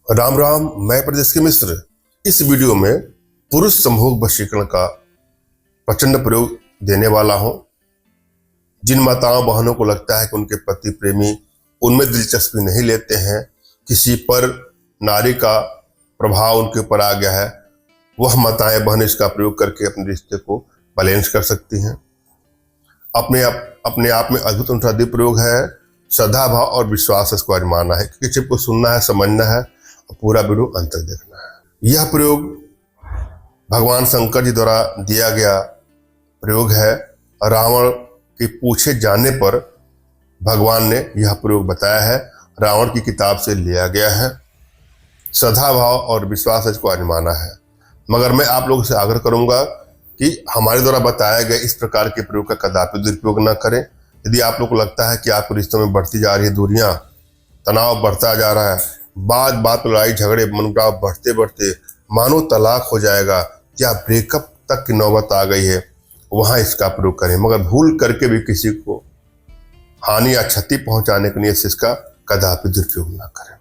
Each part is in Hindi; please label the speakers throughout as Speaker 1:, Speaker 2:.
Speaker 1: राम राम, मैं प्रदेश के मिश्र। इस वीडियो में पुरुष संभोग वशीकरण का प्रचंड प्रयोग देने वाला हूं। जिन माताओं बहनों को लगता है कि उनके पति प्रेमी उनमें दिलचस्पी नहीं लेते हैं, किसी पर नारी का प्रभाव उनके ऊपर आ गया है, वह माताएं बहन इसका प्रयोग करके अपने रिश्ते को बैलेंस कर सकती हैं। अपने आप में अद्भुत अनुसादी प्रयोग है। श्रद्धा भाव और विश्वास इसको आजमाना है, क्योंकि चिप को सुनना है, समझना है और पूरा वीडियो अंत तक देखना है। यह प्रयोग भगवान शंकर जी द्वारा दिया गया प्रयोग है। रावण के पूछे जाने पर भगवान ने यह प्रयोग बताया है, रावण की किताब से लिया गया है। श्रद्धा भाव और विश्वास इसको आजमाना है। मगर मैं आप लोगों से आग्रह करूंगा कि हमारे द्वारा बताया गया इस प्रकार के प्रयोग का कदापि दुरुपयोग न करें। यदि आप लोग को लगता है कि आपके रिश्तों में बढ़ती जा रही है दूरियां, तनाव बढ़ता जा रहा है, बात बात लड़ाई झगड़े मनमुटाव बढ़ते बढ़ते मानो तलाक हो जाएगा या ब्रेकअप तक की नौबत आ गई है, वहां इसका प्रयोग करें। मगर भूल करके भी किसी को हानि या क्षति पहुंचाने के लिए इसका कदापि दुरुपयोग न करें।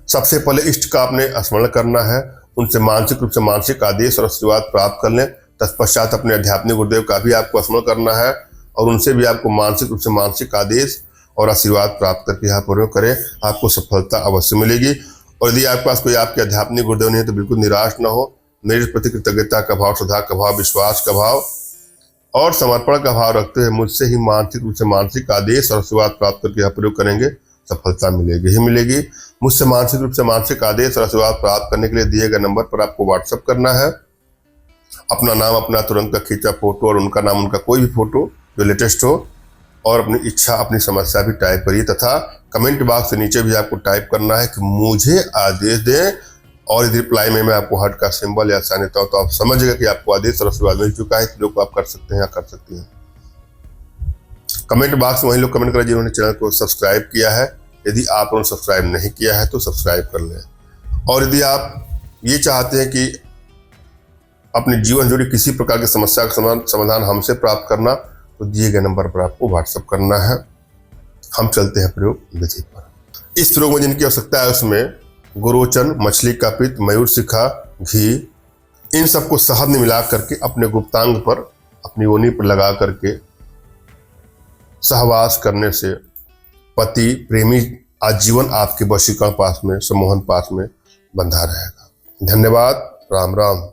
Speaker 1: सबसे पहले इष्ट का आपने स्मरण करना है, उनसे मानसिक रूप से मानसिक आदेश और आशीर्वाद प्राप्त कर लें। तत्पश्चात अपने आध्यात्मिक गुरुदेव का भी आपको स्मरण करना है और उनसे भी आपको मानसिक रूप से मानसिक आदेश और आशीर्वाद प्राप्त करके यहाँ प्रयोग करें। आपको सफलता अवश्य मिलेगी। और यदि आपके पास कोई आपके आध्यात्मिक गुरुदेव नहीं है तो बिल्कुल निराश न हो। मेरे प्रति कृतज्ञता का भाव, श्रद्धा का भाव, विश्वास का भाव और समर्पण का भाव रखते हुए मुझसे ही मानसिक रूप से मानसिक आदेश और आशीर्वाद प्राप्त करके यहाँ प्रयोग करेंगे, सफलता मिलेगी ही मिलेगी। मुझसे मानसिक रूप से मानसिक आदेश और आशीर्वाद प्राप्त करने के लिए दिए गए नंबर पर आपको व्हाट्सएप करना है। अपना नाम, अपना तुरंत का खींचा फोटो और उनका नाम, उनका कोई भी फोटो जो लेटेस्ट हो, और अपनी इच्छा, अपनी समस्या भी टाइप करिए। तथा कमेंट बॉक्स के नीचे भी आपको टाइप करना है कि मुझे आदेश दें, और यदि रिप्लाई में मैं आपको हार्ट का सिंबल या साइन देता हूं तो आप समझिएगा कि आपको आदेश और आशीर्वाद मिल चुका है। जो आप कर सकते हैं या कर सकती हैं। कमेंट बॉक्स में वही लोग कमेंट करें जिन्होंने चैनल को सब्सक्राइब किया है। यदि आपने सब्सक्राइब नहीं किया है तो सब्सक्राइब कर लें। और यदि आप ये चाहते हैं कि अपने जीवन जुड़ी किसी प्रकार की समस्या का समाधान हमसे प्राप्त करना, तो दिए गए नंबर पर आपको व्हाट्सएप करना है। हम चलते हैं प्रयोग विधि पर। इस प्रयोग में जिनकी आवश्यकता है उसमें गुरोचन, मछली का पित्त, मयूर शिखा, घी, इन सबको शहद में मिला करके अपने गुप्तांग पर, अपनी योनि पर लगा करके सहवास करने से पति प्रेमी आजीवन आपके वशीकरण पास में, सम्मोहन पास में बंधा रहेगा। धन्यवाद। राम राम।